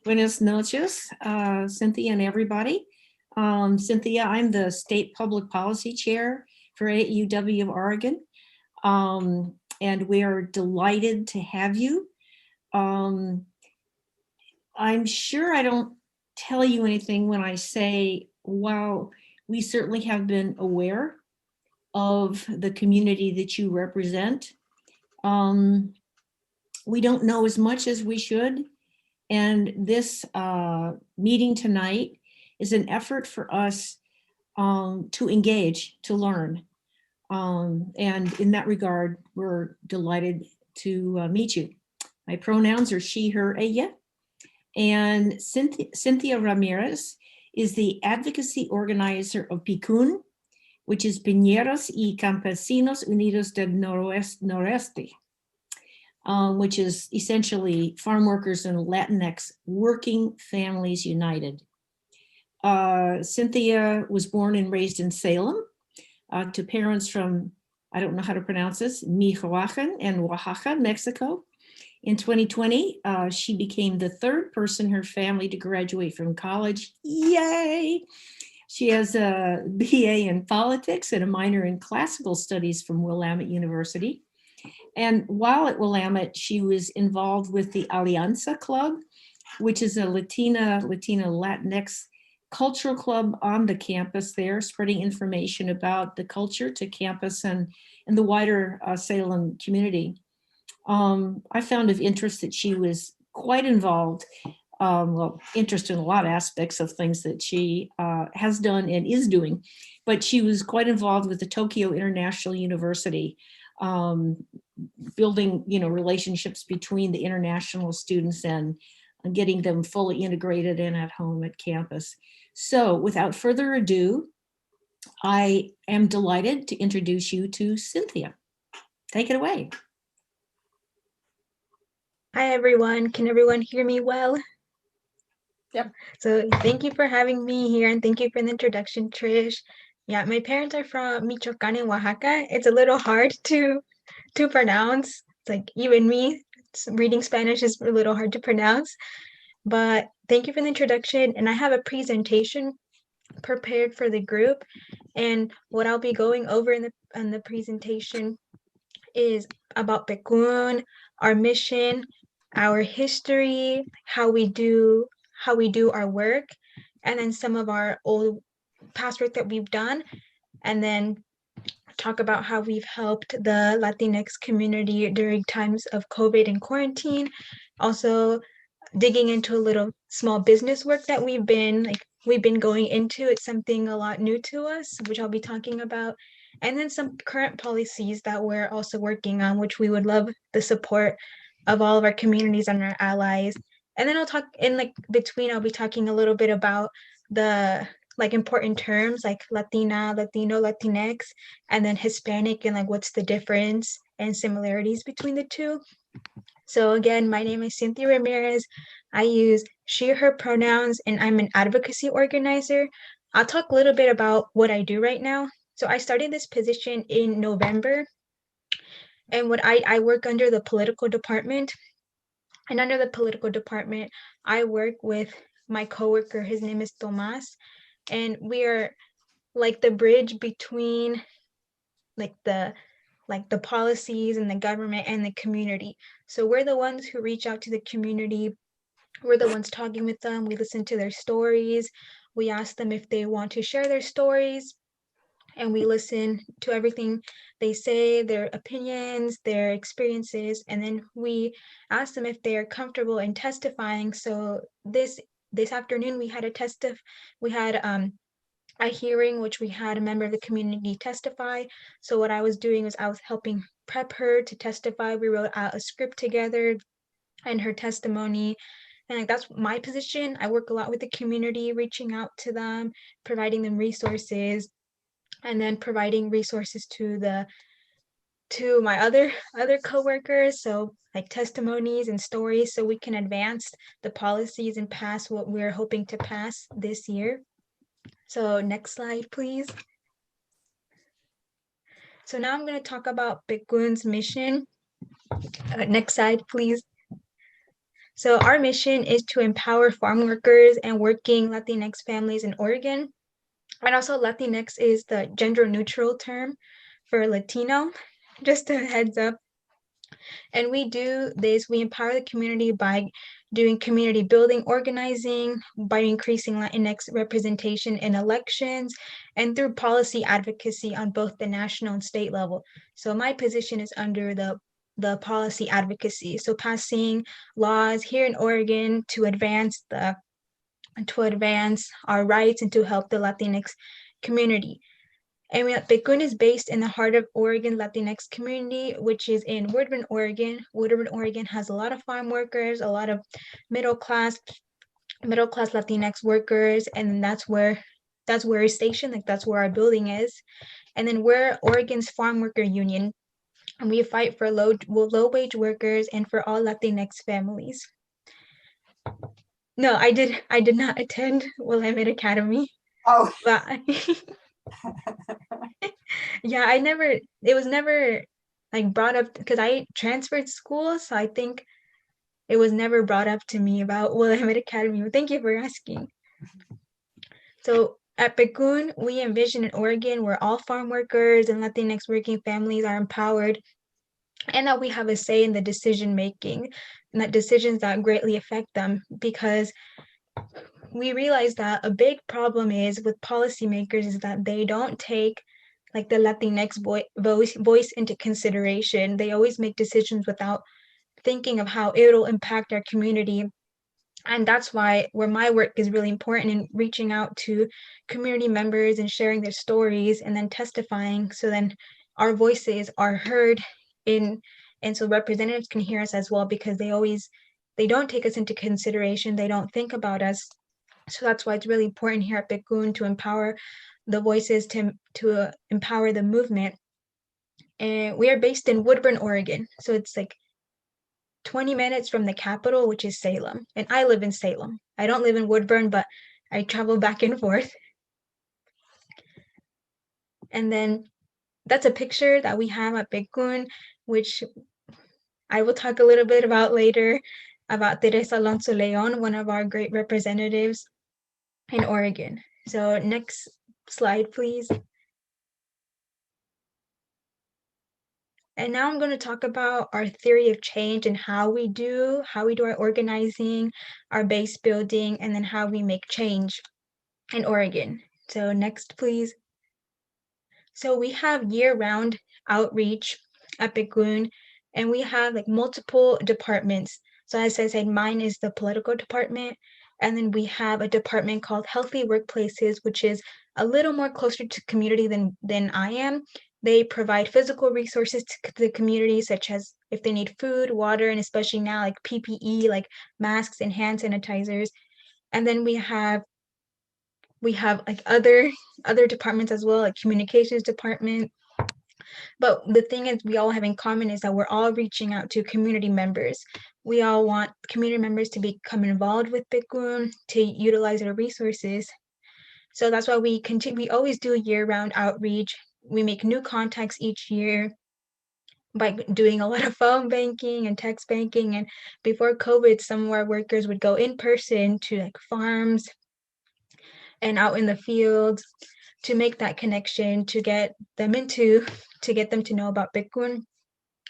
Buenas noches, Cynthia and everybody. Cynthia, I'm the State Public Policy Chair for AUW of Oregon, and we are delighted to have you. I'm sure I don't tell you anything when I say, wow, we certainly have been aware of the community that you represent. We don't know as much as we should. And this meeting tonight is an effort for us to engage, to learn. And in that regard, we're delighted to meet you. My pronouns are she, her, ella. And Cynthia Ramirez is the Advocacy Organizer of PCUN, which is Pineros y Campesinos Unidos del Noroeste. Which is essentially farm workers and Latinx working families united. Cynthia was born and raised in Salem to parents from, I don't know how to pronounce this, Michoacan and Oaxaca, Mexico. In 2020, she became the third person in her family to graduate from college. Yay! She has a BA in politics and a minor in classical studies from Willamette University. And while at Willamette, she was involved with the Alianza Club, which is a Latina Latinx cultural club on the campus there, spreading information about the culture to campus and the wider Salem community. I found of interest that she was quite involved, interested in a lot of aspects of things that she has done and is doing, but she was quite involved with the Tokyo International University, building, relationships between the international students and getting them fully integrated and at home at campus. So without further ado, I am delighted to introduce you to Cynthia. Take it away. Hi, everyone. Can everyone hear me well? Yep. So thank you for having me here, and thank you for the introduction, Trish. Yeah, my parents are from Michoacan and Oaxaca. It's a little hard to pronounce. It's like even me reading Spanish is a little hard to pronounce. But thank you for the introduction, and I have a presentation prepared for the group. And what I'll be going over in the presentation is about PCUN, our mission, our history, how we do our work, and then some of our old past work that we've done, and then talk about how we've helped the Latinx community during times of COVID and quarantine. Also digging into a little small business work that we've been going into. It's something a lot new to us, which I'll be talking about. And then some current policies that we're also working on, which we would love the support of all of our communities and our allies. And then I'll talk in between, I'll be talking a little bit about the important terms like Latina, Latino, Latinx, and then Hispanic, and what's the difference and similarities between the two. So again, my name is Cynthia Ramirez. I use she, her pronouns, and I'm an advocacy organizer. I'll talk a little bit about what I do right now. So I started this position in November, and what I work under the political department. And under the political department, I work with my coworker. His name is Tomas, and we are like the bridge between the policies and the government and the community. So we're the ones who reach out to the community. We're the ones talking with them. We listen to their stories. We ask them if they want to share their stories, and we listen to everything they say, their opinions, their experiences, and then we ask them if they are comfortable in testifying. So this afternoon we had a hearing, which we had a member of the community testify. So what I was doing was I was helping prep her to testify. We wrote out a script together and her testimony. And that's my position. I work a lot with the community, reaching out to them, providing them resources, and then providing resources to my other coworkers. So testimonies and stories, so we can advance the policies and pass what we're hoping to pass this year. So next slide, please. So now I'm going to talk about PCUN's mission. Next slide, please. So our mission is to empower farm workers and working Latinx families in Oregon. And also Latinx is the gender neutral term for Latino, just a heads up. And we do this, we empower the community by doing community building organizing, by increasing Latinx representation in elections, and through policy advocacy on both the national and state level. So my position is under the policy advocacy. So passing laws here in Oregon to advance our rights and to help the Latinx community. And PCUN is based in the heart of Oregon Latinx community, which is in Woodburn, Oregon. Woodburn, Oregon has a lot of farm workers, a lot of middle class Latinx workers, and that's where we're stationed, like that's where our building is. And then we're Oregon's farm worker union, and we fight for low wage workers and for all Latinx families. No, I did not attend Willamette Academy. Oh. But yeah, it was never like brought up because I transferred schools, so I think it was never brought up to me about Willamette Academy. But thank you for asking. So at PCUN, we envision an Oregon where all farm workers and Latinx working families are empowered, and that we have a say in the decision making, and that decisions that greatly affect them, because we realize that a big problem is with policymakers is that they don't take like the Latinx voice into consideration. They always make decisions without thinking of how it'll impact our community. And that's why where my work is really important in reaching out to community members and sharing their stories and then testifying. So then our voices are heard and so representatives can hear us as well, because they don't take us into consideration. They don't think about us. So that's why it's really important here at PCUN to empower the voices, to empower the movement. And we are based in Woodburn, Oregon. So it's like 20 minutes from the capital, which is Salem. And I live in Salem. I don't live in Woodburn, but I travel back and forth. And then that's a picture that we have at PCUN, which I will talk a little bit about later, about Teresa Alonso Leon, one of our great representatives in Oregon. So next slide, please. And now I'm going to talk about our theory of change and how we do our organizing, our base building, and then how we make change in Oregon. So next, please. So we have year-round outreach at PCUN, and we have like multiple departments. So as I said, mine is the political department, and then we have a department called Healthy Workplaces, which is a little more closer to community than I am. They provide physical resources to the community, such as if they need food, water, and especially now like PPE, like masks and hand sanitizers. And then we have like other departments as well, like communications department. But the thing is, we all have in common is that we're all reaching out to community members. We all want community members to become involved with PCUN, to utilize their resources. So that's why we always do year-round outreach. We make new contacts each year by doing a lot of phone banking and text banking. And before COVID, some of our workers would go in person to like farms and out in the fields to make that connection, to get them to know about PCUN.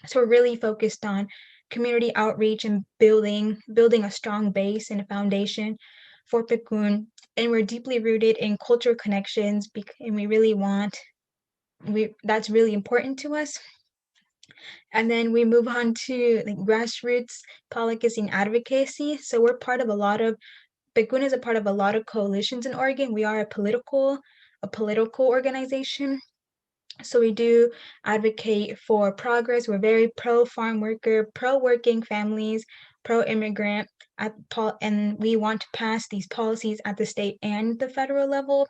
So we're really focused on community outreach and building a strong base and a foundation for PCUN. And we're deeply rooted in cultural connections, and that's really important to us. And then we move on to like grassroots politics and advocacy. So we're part of PCUN is a part of a lot of coalitions in Oregon. We are a political organization. So we do advocate for progress. We're very pro farm worker, pro working families, pro immigrant, and we want to pass these policies at the state and the federal level.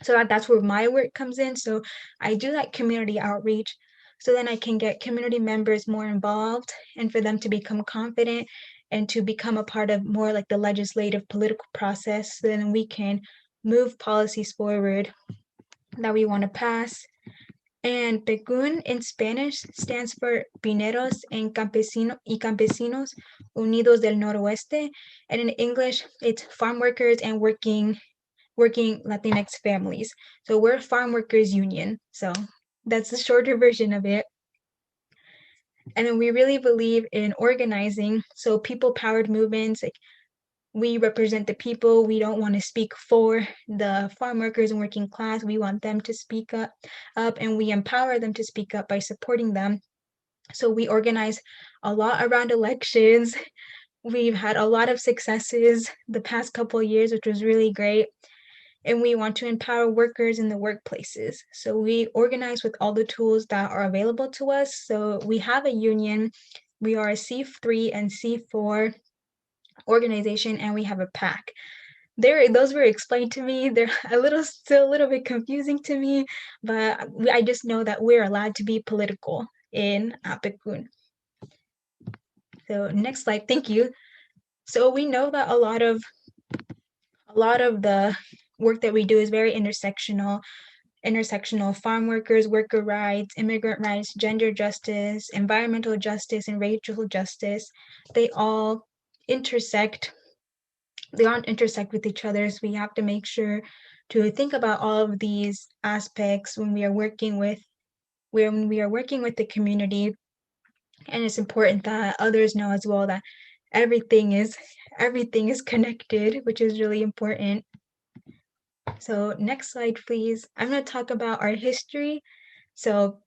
So that's where my work comes in. So I do that community outreach, so then I can get community members more involved and for them to become confident and to become a part of more like the legislative political process. So then we can move policies forward that we want to pass. And PCUN in Spanish stands for Pineros y Campesinos Unidos del Noroeste. And in English, it's farm workers and working Latinx families. So we're a farm workers union. So that's the shorter version of it. And then we really believe in organizing. So people-powered movements, like we represent the people. We don't want to speak for the farm workers and working class. We want them to speak up, and we empower them to speak up by supporting them. So we organize a lot around elections. We've had a lot of successes the past couple of years, which was really great. And we want to empower workers in the workplaces. So we organize with all the tools that are available to us. So we have a union. We are a C3 and C4 organization, and we have a PAC. Those were explained to me. They're still a little bit confusing to me, but I just know that we're allowed to be political in PCUN. So next slide, thank you. So we know that a lot of the work that we do is very intersectional farm workers, worker rights, immigrant rights, gender justice, environmental justice, and racial justice. They all intersect. They don't intersect with each other. So we have to make sure to think about all of these aspects when we are working with the community. And it's important that others know as well that everything is connected, which is really important. So next slide, please. I'm going to talk about our history. So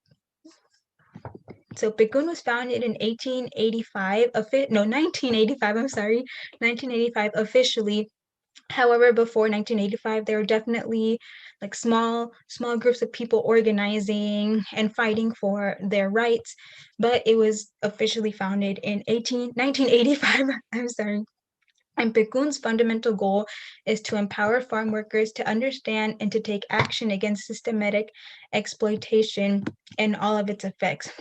PCUN was founded in 1985, I'm sorry, 1985 officially. However, before 1985, there were definitely like small groups of people organizing and fighting for their rights, but it was officially founded in 1985. I'm sorry. And PCUN's fundamental goal is to empower farm workers to understand and to take action against systematic exploitation and all of its effects.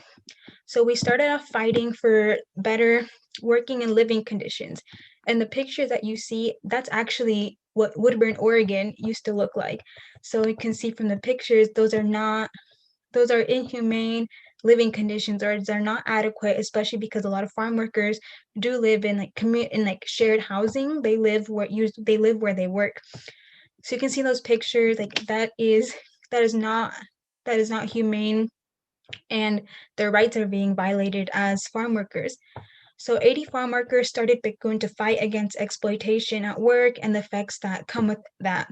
So we started off fighting for better working and living conditions. And the picture that you see, that's actually what Woodburn, Oregon used to look like. So you can see from the pictures, those are inhumane living conditions, or they're not adequate, especially because a lot of farm workers do live in like shared housing. They live where they work. So you can see those pictures, like that is not humane, and their rights are being violated as farm workers. So 80 farm workers started PCUN to fight against exploitation at work and the effects that come with that.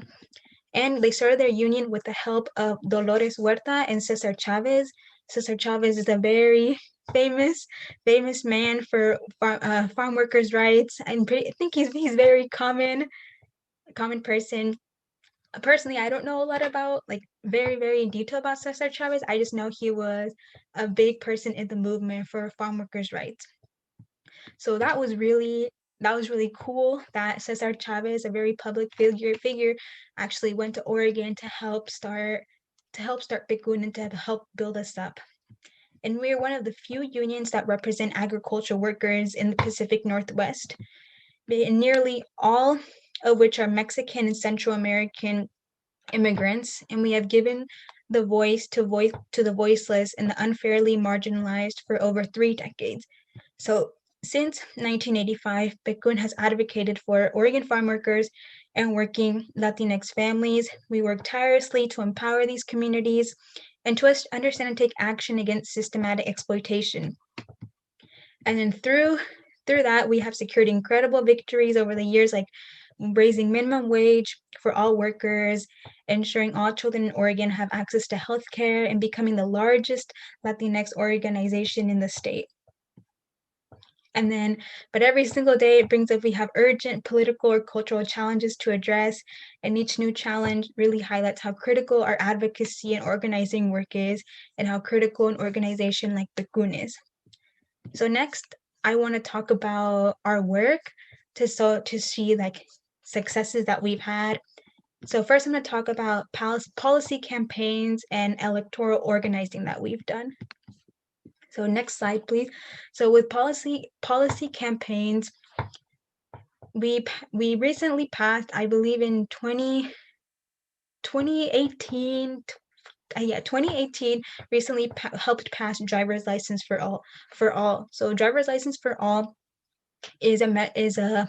And they started their union with the help of Dolores Huerta and Cesar Chavez. Cesar Chavez is a very famous man for farm workers' rights. I think he's very common person. Personally, I don't know a lot about, like, very, very in detail about Cesar Chavez. I just know he was a big person in the movement for farm workers' rights. So that was really cool that Cesar Chavez, a very public figure, actually went to Oregon to help start PCUN and to help build us up. And we are one of the few unions that represent agricultural workers in the Pacific Northwest, nearly all of which are Mexican and Central American immigrants. And we have given the voice to the voiceless and the unfairly marginalized for over 3 decades. So since 1985, PCUN has advocated for Oregon farm workers and working Latinx families. We work tirelessly to empower these communities and to understand and take action against systematic exploitation. And then through that, we have secured incredible victories over the years, like raising minimum wage for all workers, ensuring all children in Oregon have access to healthcare, and becoming the largest Latinx organization in the state. And then, but every single day it brings up, we have urgent political or cultural challenges to address. And each new challenge really highlights how critical our advocacy and organizing work is, and how critical an organization like PCUN is. So next, I want to talk about our work to see like successes that we've had. So first, I'm going to talk about policy campaigns and electoral organizing that we've done. So next slide, please. So with policy campaigns, we recently passed, I believe in 2018, 2018 recently helped pass driver's license for all. So driver's license for all is a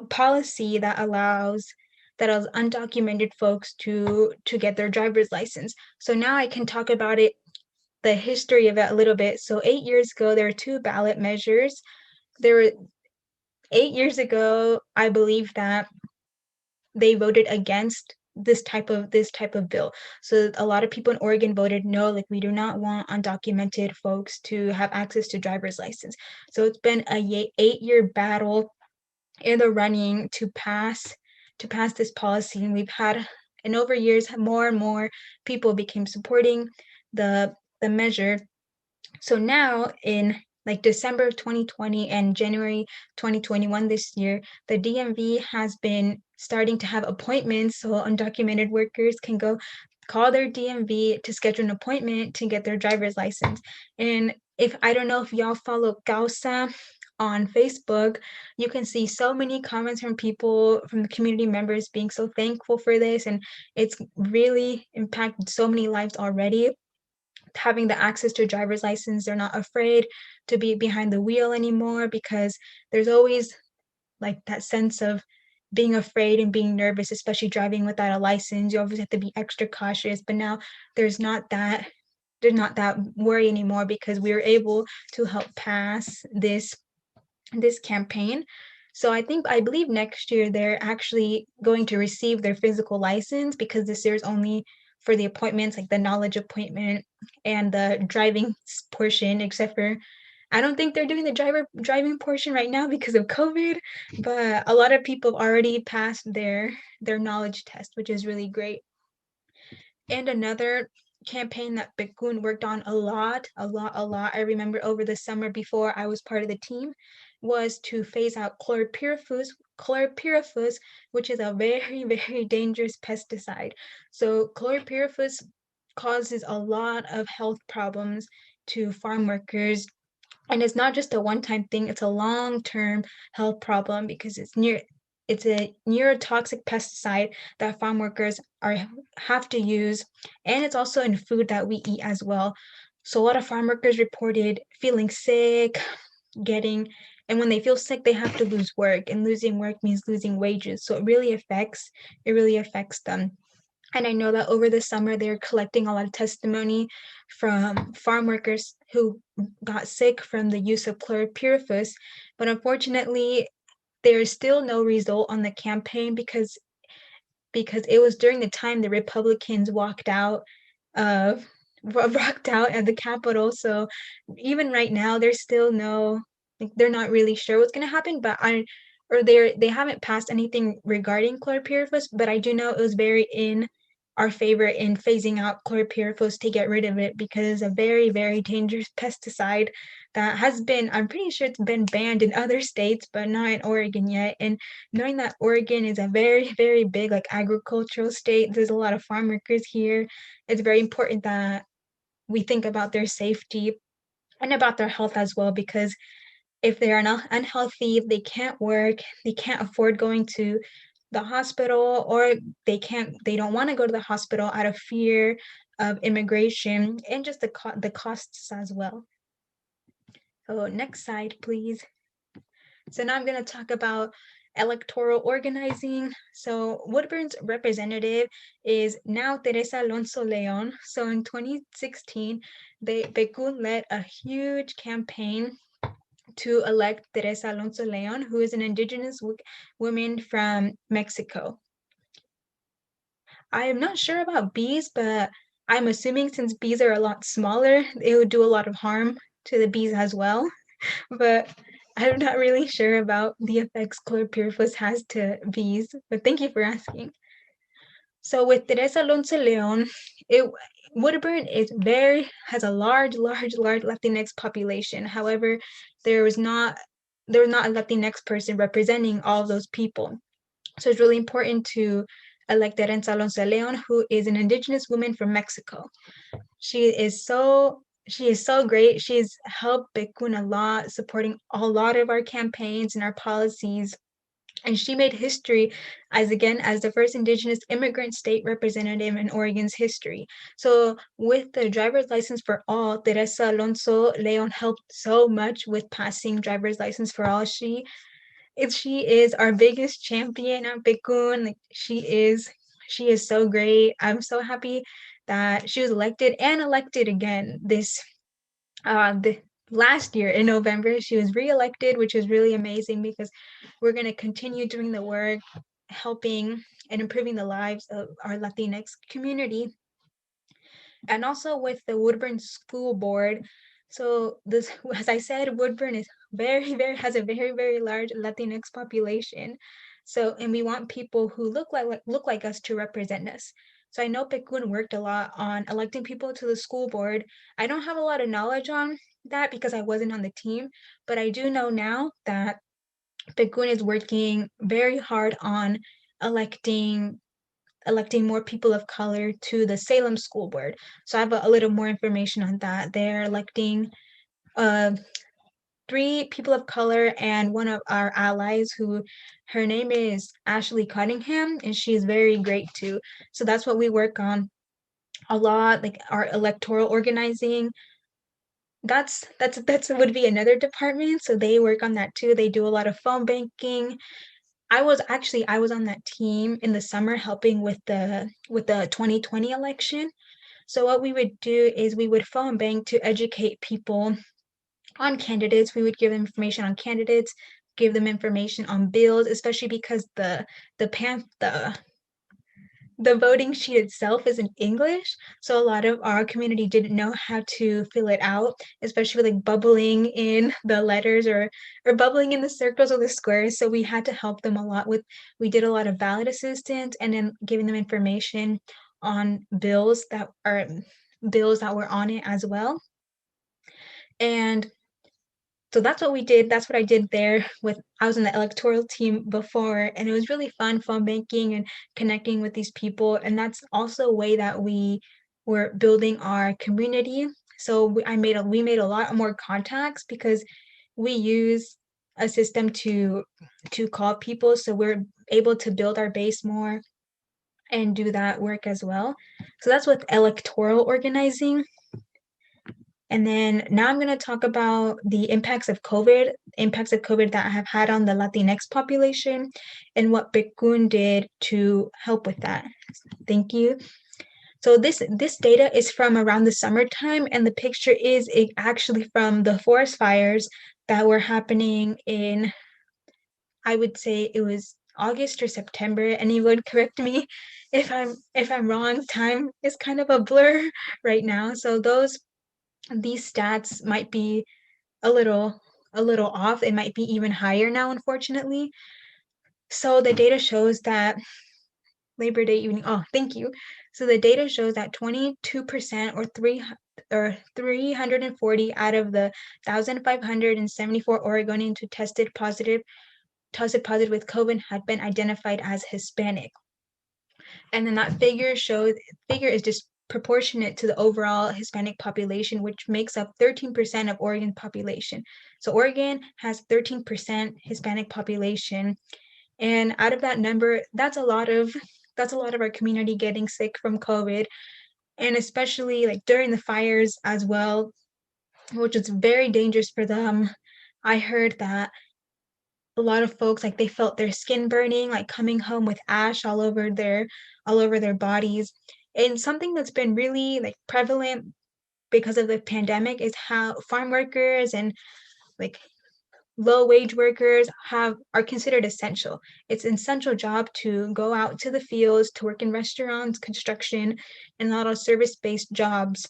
policy that allows undocumented folks to get their driver's license. So now I can talk about it, the history of it a little bit. So 8 years ago, there were two ballot measures. There were 8 years ago, I believe that they voted against this type of bill. So a lot of people in Oregon voted no, like we do not want undocumented folks to have access to driver's license. So it's been a 8-year battle in the running to pass this policy, and we've had, and over years, more and more people became supporting the measure. So now in like December 2020 and January 2021 this year, the DMV has been starting to have appointments so undocumented workers can go call their DMV to schedule an appointment to get their driver's license. And if I don't know if y'all follow Causa on Facebook, you can see so many comments from people, from the community members being so thankful for this, and it's really impacted so many lives already. Having the access to a driver's license, they're not afraid to be behind the wheel anymore, because there's always like that sense of being afraid and being nervous, especially driving without a license. You always have to be extra cautious, but now there's not that worry anymore, because we were able to help pass this campaign. So I believe next year they're actually going to receive their physical license, because this year is only for the appointments, like the knowledge appointment and the driving portion, except for I don't think they're doing the driving portion right now because of COVID, but a lot of people have already passed their knowledge test, which is really great. And another campaign that PCUN worked on a lot, I remember over the summer before I was part of the team, was to phase out chlorpyrifos, which is a very, very dangerous pesticide. So chlorpyrifos causes a lot of health problems to farm workers. And it's not just a one-time thing, it's a long-term health problem, because it's a neurotoxic pesticide that farm workers have to use, and it's also in food that we eat as well. So a lot of farm workers reported feeling sick, and when they feel sick, they have to lose work, and losing work means losing wages. So it really affects them. And I know that over the summer, they're collecting a lot of testimony from farm workers who got sick from the use of chlorpyrifos. But unfortunately, there is still no result on the campaign, because it was during the time the Republicans walked out at the Capitol. So even right now, there's still they're not really sure what's going to happen, but they haven't passed anything regarding chlorpyrifos, but I do know it was very in our favor in phasing out chlorpyrifos to get rid of it, because it's a very, very dangerous pesticide that has been, I'm pretty sure it's been banned in other states, but not in Oregon yet. And knowing that Oregon is a very, very big like agricultural state, there's a lot of farm workers here. It's very important that we think about their safety and about their health as well, because if they are not unhealthy, they can't work, they can't afford going to the hospital, or they don't want to go to the hospital out of fear of immigration and just the costs as well. So next slide, please. So now I'm going to talk about electoral organizing. So Woodburn's representative is now Teresa Alonso Leon. So in 2016, PCUN led a huge campaign to elect Teresa Alonso Leon, who is an indigenous woman from Mexico. I am not sure about bees, but I'm assuming since bees are a lot smaller, it would do a lot of harm to the bees as well. But I'm not really sure about the effects chlorpyrifos has to bees, but thank you for asking. So with Teresa Alonso Leon, Woodburn has a large Latinx population. However, there was not a Latinx person representing all of those people. So it's really important to elect Teresa Alonso Leon, who is an indigenous woman from Mexico. She is so great. She's helped PCUN a lot, supporting a lot of our campaigns and our policies. And she made history as the first Indigenous immigrant state representative in Oregon's history. So with the driver's license for all, Teresa Alonso Leon helped so much with passing driver's license for all. She is our biggest champion at PCUN. Like she is so great. I'm so happy that she was elected again the last year in November. She was reelected, which is really amazing because we're going to continue doing the work, helping and improving the lives of our Latinx community. And also with the Woodburn School Board. So this, as I said, Woodburn is has a very large Latinx population. So, and we want people who look like us to represent us. So I know PCUN worked a lot on electing people to the school board. I don't have a lot of knowledge on that because I wasn't on the team, but I do know now that PCUN is working very hard on electing more people of color to the Salem School Board. So I have a little more information on that. They're electing 3 people of color and one of our allies who her name is Ashley Cunningham, and she's very great too. So that's what we work on a lot, like our electoral organizing. That's would be another department. So they work on that too. They do a lot of phone banking. I was on that team in the summer helping with the 2020 election. So what we would do is we would phone bank to educate people on candidates. We would give them information on candidates, give them information on bills, especially because the voting sheet itself is in English. So a lot of our community didn't know how to fill it out, especially like bubbling in the letters or bubbling in the circles or the squares. So we had to help them a lot with, we did a lot of ballot assistance and then giving them information on bills that were on it as well. And so that's what we did. That's what I did there I was in the electoral team before, and it was really fun phone banking and connecting with these people. And that's also a way that we were building our community. So we made a lot more contacts because we use a system to call people. So we're able to build our base more and do that work as well. So that's with electoral organizing. And then now I'm going to talk about the impacts of COVID that I have had on the Latinx population and what PCUN did to help with that. Thank you. So this data is from around the summertime, and the picture is actually from the forest fires that were happening in, I would say it was August or September. Anyone correct me if I'm wrong. Time is kind of a blur right now. So these stats might be a little off. It might be even higher now, unfortunately. So the data shows that Labor Day evening. Oh, thank you. So the data shows that 22% or 340 out of the 1,574 Oregonians who tested positive with COVID had been identified as Hispanic. And then that figure is just proportionate to the overall Hispanic population, which makes up 13% of Oregon population. So Oregon has 13% Hispanic population. And out of that number, that's a lot of our community getting sick from COVID. And especially like during the fires as well, which is very dangerous for them. I heard that a lot of folks, like, they felt their skin burning, like coming home with ash all over their bodies. And something that's been really like prevalent because of the pandemic is how farm workers and like low wage workers are considered essential. It's an essential job to go out to the fields, to work in restaurants, construction, and a lot of service-based jobs.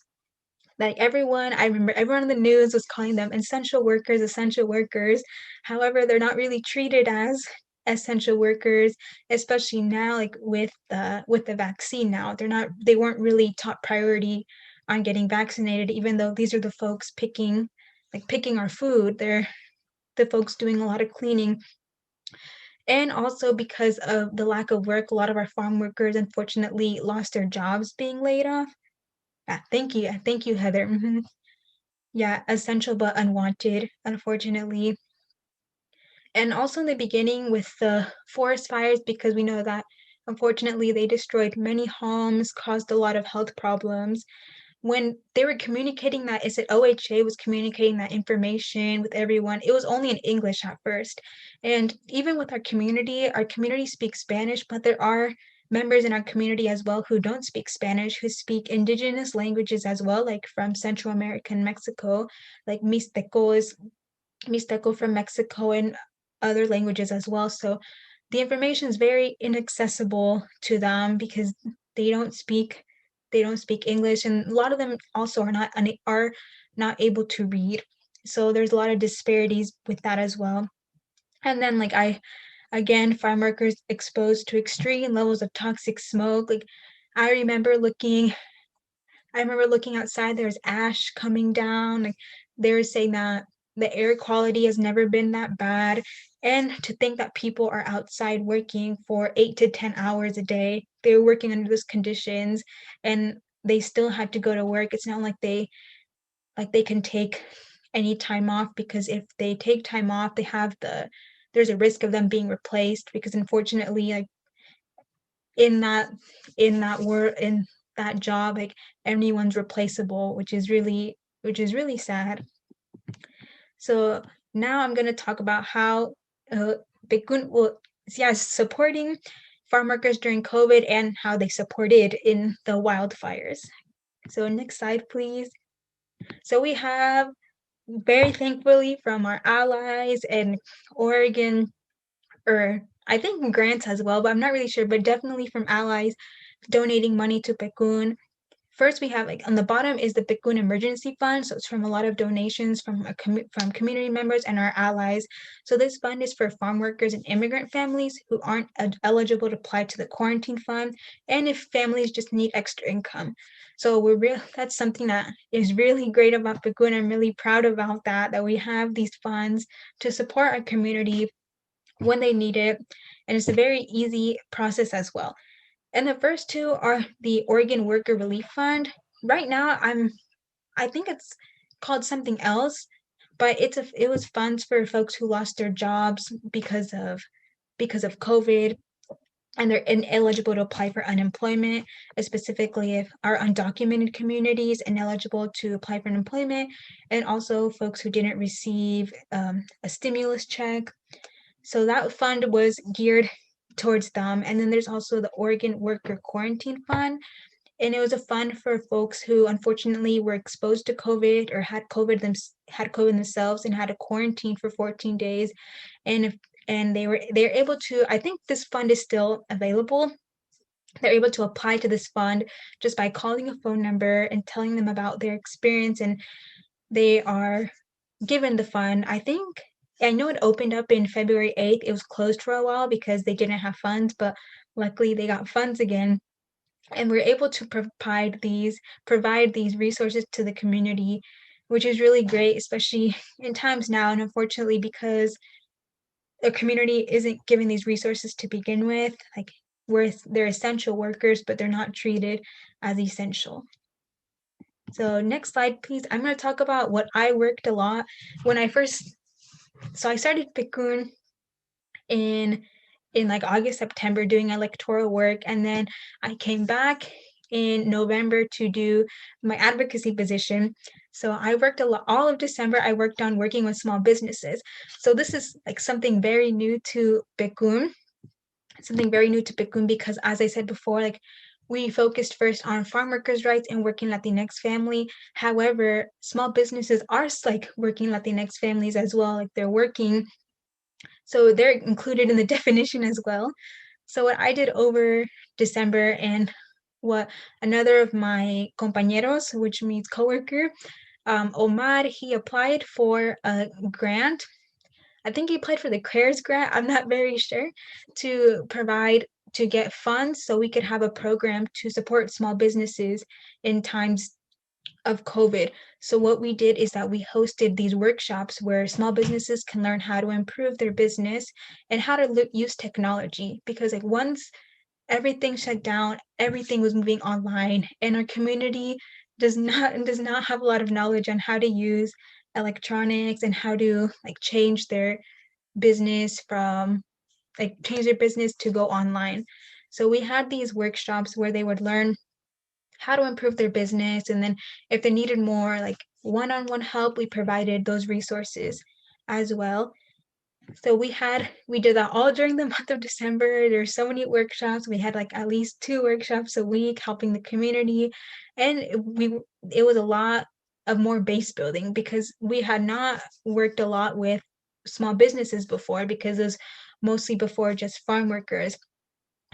Like I remember everyone in the news was calling them essential workers. However, they're not really treated as essential workers, especially now, like with the vaccine now. They weren't really top priority on getting vaccinated, even though these are the folks picking our food. They're the folks doing a lot of cleaning. And also because of the lack of work, a lot of our farm workers unfortunately lost their jobs being laid off. Thank you, Heather. Yeah, essential but unwanted, unfortunately. And also in the beginning with the forest fires, because we know that unfortunately they destroyed many homes, caused a lot of health problems. When they were communicating that, is it OHA was communicating that information with everyone, it was only in English at first. And even with our community speaks Spanish, but there are members in our community as well who don't speak Spanish, who speak indigenous languages as well, like from Central America and Mexico, like Mixteco from Mexico and other languages as well. So the information is very inaccessible to them because they don't speak English, and a lot of them also are not able to read. So there's a lot of disparities with that as well. And then farm workers exposed to extreme levels of toxic smoke. Like I remember looking outside, there's ash coming down. Like they were saying that the air quality has never been that bad. And to think that people are outside working for 8 to 10 hours a day, they were working under those conditions and they still had to go to work. It's not like they can take any time off, because if they take time off, there's a risk of them being replaced, because unfortunately, like in that job, like everyone's replaceable, which is really sad. So now I'm going to talk about how PCUN supporting farm workers during COVID and how they supported in the wildfires. So next slide, please. So we have, very thankfully, from our allies and Oregon, or I think grants as well, but I'm not really sure, but definitely from allies donating money to PCUN. First, we have, like, on the bottom is the PCUN Emergency Fund. So it's from a lot of donations from community members and our allies. So this fund is for farm workers and immigrant families who aren't eligible to apply to the quarantine fund, and if families just need extra income. So that's something that is really great about PCUN. I'm really proud about that we have these funds to support our community when they need it. And it's a very easy process as well. And the first two are the Oregon Worker Relief Fund. Right now, I think it's called something else, but it was funds for folks who lost their jobs because of COVID, and they're ineligible to apply for unemployment, specifically if our undocumented communities ineligible to apply for unemployment, and also folks who didn't receive a stimulus check. So that fund was geared towards them. And then there's also the Oregon Worker Quarantine Fund. And it was a fund for folks who unfortunately were exposed to COVID or had COVID themselves and had a quarantine for 14 days. And they're able to, I think this fund is still available. They're able to apply to this fund just by calling a phone number and telling them about their experience, and they are given the fund. I know it opened up in February 8th. It was closed for a while because they didn't have funds, but luckily they got funds again. And we're able to provide these resources to the community, which is really great, especially in times now. And unfortunately, because the community isn't given these resources to begin with, like they're essential workers, but they're not treated as essential. So next slide, please. I'm going to talk about what I worked a lot when I started PCUN in like August, September, doing electoral work. And then I came back in November to do my advocacy position. So I worked a lot. All of December, I worked on working with small businesses. So this is like something very new to PCUN. Because, as I said before, like we focused first on farm workers' rights and working Latinx family. However, small businesses are like working Latinx families as well. Like they're working, so they're included in the definition as well. So what I did over December, and what another of my compañeros, which means coworker, Omar, he applied for a grant. I think he applied for the CARES grant. I'm not very sure, to get funds so we could have a program to support small businesses in times of COVID. So what we did is that we hosted these workshops where small businesses can learn how to improve their business and how to use technology, because like once everything shut down, everything was moving online, and our community does not have a lot of knowledge on how to use electronics and how to like change their business change their business to go online. So we had these workshops where they would learn how to improve their business. And then if they needed more like one-on-one help, we provided those resources as well. So we did that all during the month of December. There's so many workshops. We had like at least 2 workshops a week helping the community. And it was a lot of more base building because we had not worked a lot with small businesses before, because it was mostly before just farm workers.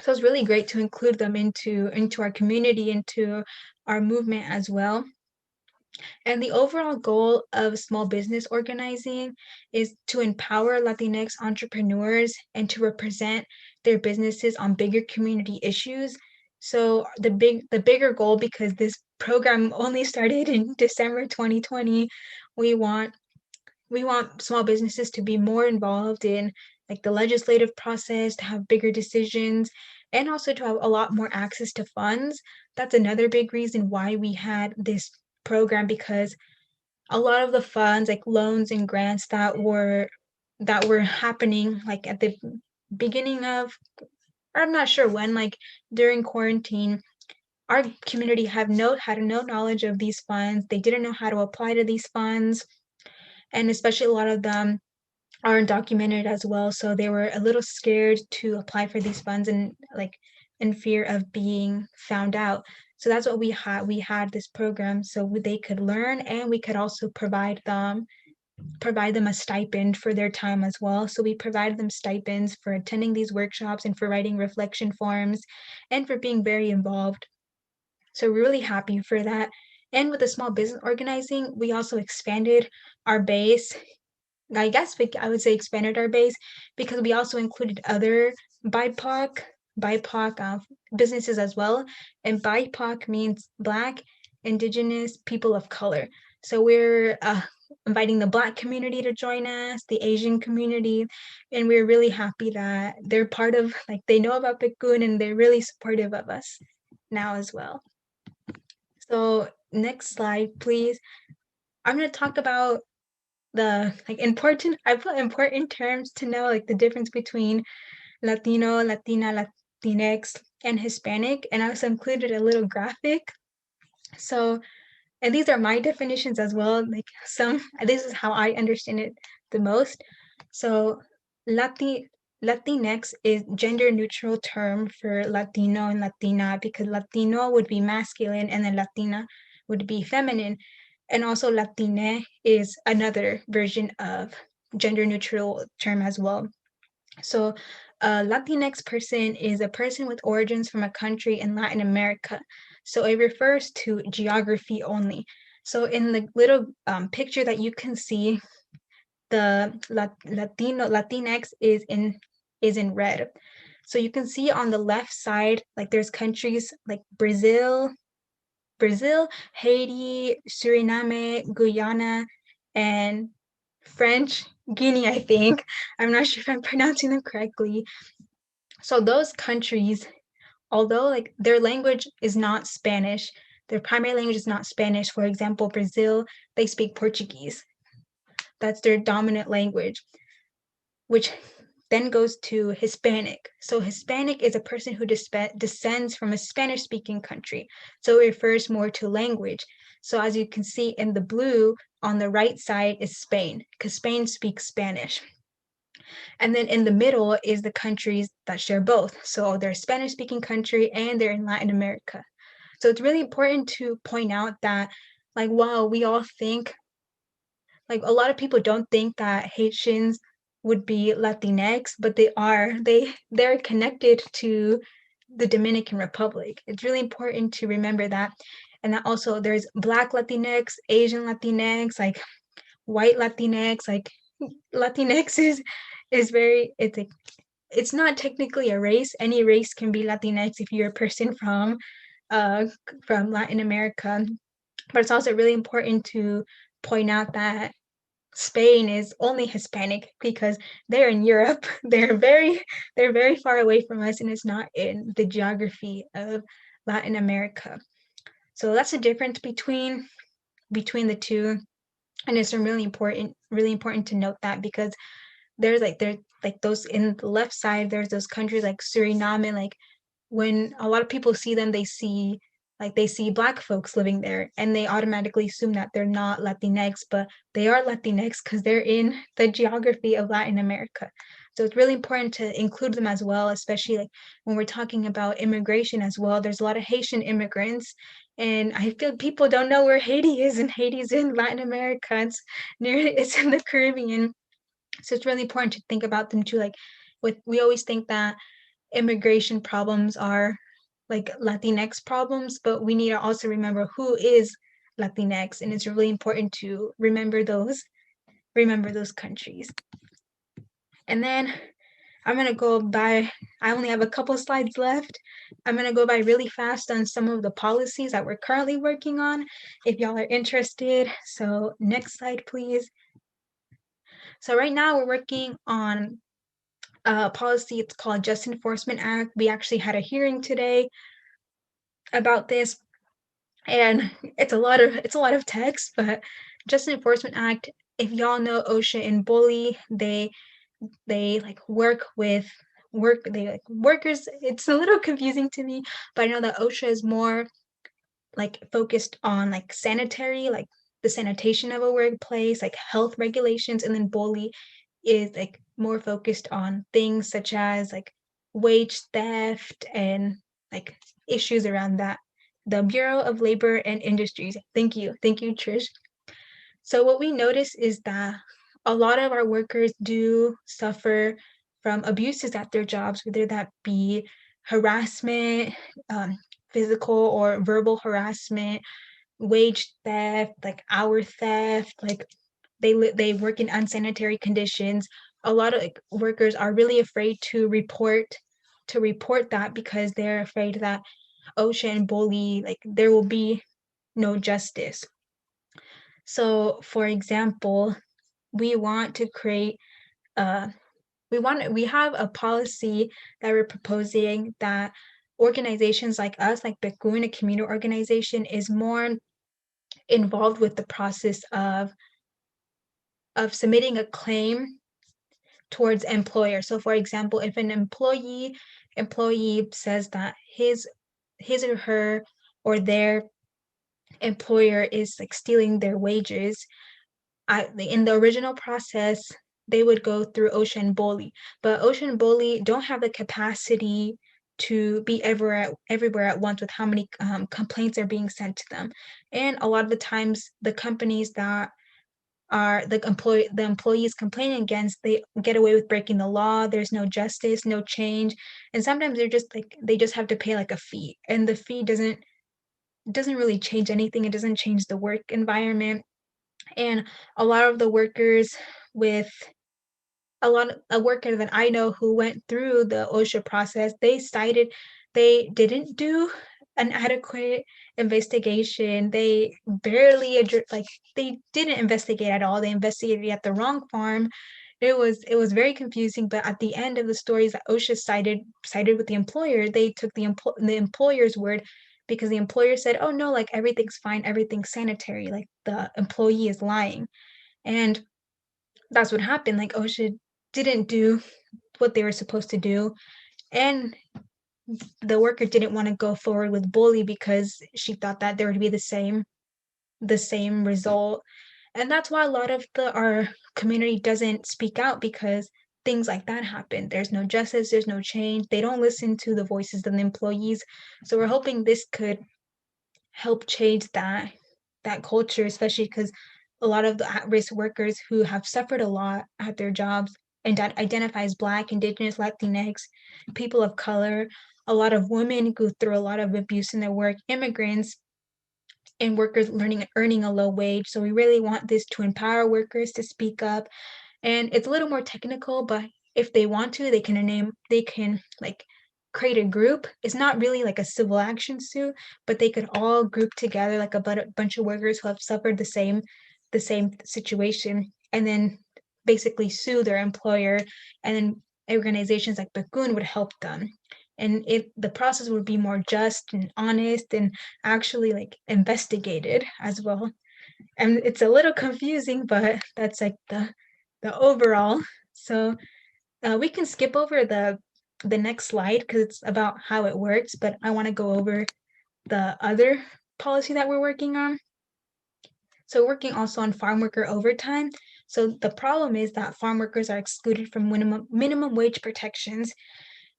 So it's really great to include them into our community, into our movement as well. And the overall goal of small business organizing is to empower Latinx entrepreneurs and to represent their businesses on bigger community issues. So the bigger goal, because this program only started in December 2020, we want small businesses to be more involved in like the legislative process, to have bigger decisions, and also to have a lot more access to funds. That's another big reason why we had this program, because a lot of the funds, like loans and grants that were happening like at the beginning of, or I'm not sure when, like during quarantine, our community had no knowledge of these funds. They didn't know how to apply to these funds. And especially a lot of them are undocumented as well. So they were a little scared to apply for these funds, and like in fear of being found out. So that's what we had. We had this program so they could learn, and we could also provide them a stipend for their time as well. So we provided them stipends for attending these workshops and for writing reflection forms and for being very involved. So we're really happy for that. And with the small business organizing, we also expanded our base. I guess I would say expanded our base, because we also included other BIPOC businesses as well. And BIPOC means Black, Indigenous, people of color. So we're inviting the Black community to join us, the Asian community, and we're really happy that they're part of, like they know about PCUN and they're really supportive of us now as well. So next slide, please. I'm going to talk about the I put important terms to know, like the difference between Latino, Latina, Latinx, and Hispanic. And I also included a little graphic. So, and these are my definitions as well. This is how I understand it the most. So Latinx is gender neutral term for Latino and Latina, because Latino would be masculine and then Latina would be feminine. And also Latine is another version of gender neutral term as well. So a Latinx person is a person with origins from a country in Latin America. So it refers to geography only. So in the little picture that you can see, the Latinx is in red. So you can see on the left side, like there's countries like Brazil, Haiti, Suriname, Guyana, and French Guinea, I think. I'm not sure if I'm pronouncing them correctly. So those countries, although like their language is not Spanish, their primary language is not Spanish. For example, Brazil, they speak Portuguese. That's their dominant language, which then goes to Hispanic. So Hispanic is a person who descends from a Spanish-speaking country. So it refers more to language. So as you can see in the blue, on the right side is Spain, because Spain speaks Spanish. And then in the middle is the countries that share both. So they're a Spanish-speaking country and they're in Latin America. So it's really important to point out that, like, while we all think, like a lot of people don't think that Haitians would be Latinx, but they are. They're connected to the Dominican Republic. It's really important to remember that. And that also there's Black Latinx, Asian Latinx, like white Latinx, like Latinx is very, it's not technically a race. Any race can be Latinx if you're a person from Latin America. But it's also really important to point out that Spain is only Hispanic because they're in Europe. They're very far away from us, and it's not in the geography of Latin America. So that's the difference between the two. And it's really important to note that, because there's those in the left side, there's those countries like Suriname, and like when a lot of people see them, they see Black folks living there, and they automatically assume that they're not Latinx, but they are Latinx because they're in the geography of Latin America. So it's really important to include them as well, especially like when we're talking about immigration as well. There's a lot of Haitian immigrants, and I feel people don't know where Haiti is, and Haiti's in Latin America. It's in the Caribbean. So it's really important to think about them too. Like we always think that immigration problems are like Latinx problems, but we need to also remember who is Latinx, and it's really important to remember those countries. And then I'm gonna go by, I only have a couple slides left. I'm gonna go by really fast on some of the policies that we're currently working on, if y'all are interested. So next slide, please. So right now we're working on a policy, it's called Just Enforcement Act. We actually had a hearing today about this, and it's a lot of text, but Just Enforcement Act, if y'all know OSHA and Bully, they like work with workers. It's a little confusing to me, but I know that OSHA is more like focused on like sanitary, like the sanitation of a workplace, like health regulations, and then Bully is like more focused on things such as like wage theft and like issues around that. The Bureau of Labor and Industries. Thank you, Trish. So what we notice is that a lot of our workers do suffer from abuses at their jobs, whether that be harassment, physical or verbal harassment, wage theft, like hour theft, like they work in unsanitary conditions. A lot of like, workers are really afraid to report that because they're afraid that OSHA and Bully, like there will be no justice. So for example, we want to create we have a policy that we're proposing that organizations like us, like PCUN, a community organization, is more involved with the process of submitting a claim towards employer. So for example, if an employee says that his or her or their employer is like stealing their wages, in the original process, they would go through OSHA and Bully, but OSHA and Bully don't have the capacity to be everywhere at once with how many complaints are being sent to them. And a lot of the times, the companies that are the employees complaining against, they get away with breaking the law. There's no justice, no change, and sometimes they're just like they just have to pay like a fee, and the fee doesn't really change anything. It doesn't change the work environment. And a lot of the workers with a worker that I know who went through the OSHA process, they didn't do an adequate investigation. They barely they didn't investigate at all. They investigated at the wrong farm. It was very confusing, but at the end of the stories that OSHA sided with the employer, they took the employer's word, because the employer said, oh no, like everything's fine, everything's sanitary, like the employee is lying. And that's what happened. Like OSHA didn't do what they were supposed to do, and the worker didn't want to go forward with Bully because she thought that there would be the same result. And that's why a lot of our community doesn't speak out, because things like that happen. There's no justice, there's no change. They don't listen to the voices of the employees. So we're hoping this could help change that culture, especially because a lot of the at-risk workers who have suffered a lot at their jobs and that identify as Black, Indigenous, Latinx, people of color, a lot of women go through a lot of abuse in their work, immigrants, and workers earning a low wage. So we really want this to empower workers to speak up. And it's a little more technical, but if they want to, they can like create a group. It's not really like a civil action suit, but they could all group together like a bunch of workers who have suffered the same situation, and then basically sue their employer, and then organizations like PCUN would help them. And the process would be more just and honest and actually like investigated as well. And it's a little confusing, but that's like the overall. So we can skip over the next slide because it's about how it works, but I want to go over the other policy that we're working on. So working also on farm worker overtime. So the problem is that farm workers are excluded from minimum wage protections